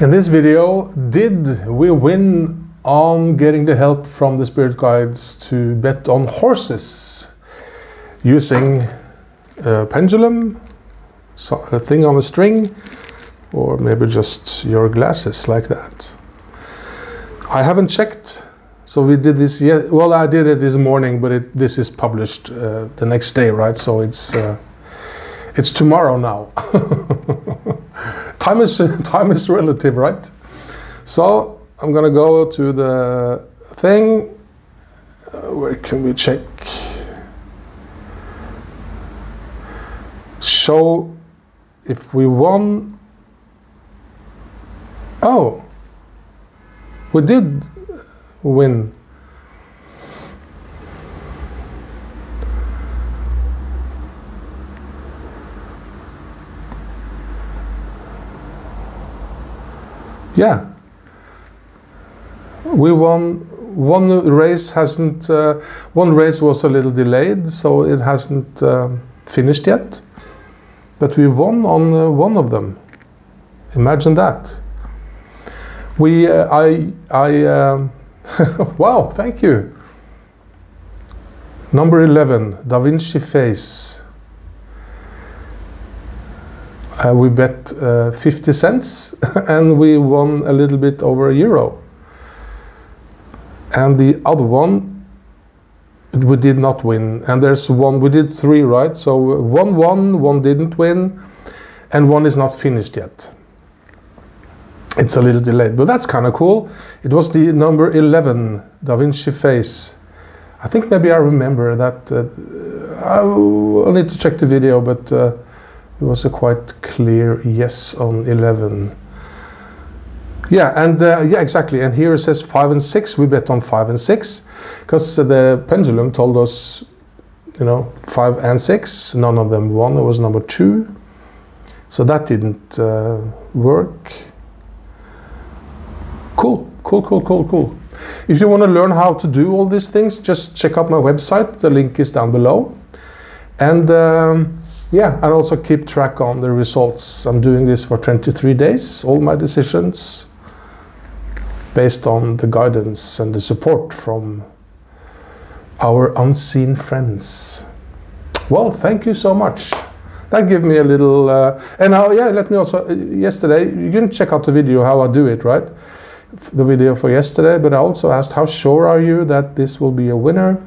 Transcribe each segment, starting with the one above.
In this video, did we win on getting the help from the spirit guides to bet on horses using a pendulum, so a thing on a string, or maybe just your glasses like that? I haven't checked, so we did this yet. Well, I did it this morning, but this is published the next day, right? So it's tomorrow now. Time is relative, right? So I'm gonna go to the thing. Where can we check? Show if we won. Oh, we did win. Yeah, we won. One race hasn't. One race was a little delayed, so it hasn't finished yet. But we won on one of them. Imagine that. Wow, thank you. Number 11, Da Vinci face. We bet 50 cents and we won a little bit over €1. And the other one, we did not win. And there's one, we did 3, right? So one won, one didn't win, and one is not finished yet. It's a little delayed, but that's kind of cool. It was the number 11, Da Vinci face. I think maybe I remember that. I'll need to check the video, but it was a quite clear yes on 11. Yeah, and yeah, exactly. And here it says 5 and 6. We bet on 5 and 6 because the pendulum told us, 5 and 6. None of them won. It was number 2. So that didn't work. Cool. If you want to learn how to do all these things, just check out my website. The link is down below. And yeah, and also keep track on the results. I'm doing this for 23 days, all my decisions based on the guidance and the support from our unseen friends. Well, thank you so much. That gave me a little, and now, yeah, let me also, yesterday, you can check out the video how I do it, right? The video for yesterday, but I also asked, how sure are you that this will be a winner?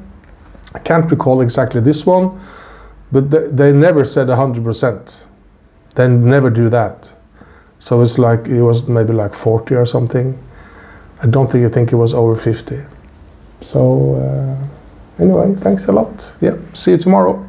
I can't recall exactly this one, but they never said 100%. They never do that. So it's like, it was maybe like 40 or something. I think it was over 50. So anyway, thanks a lot. Yeah, see you tomorrow.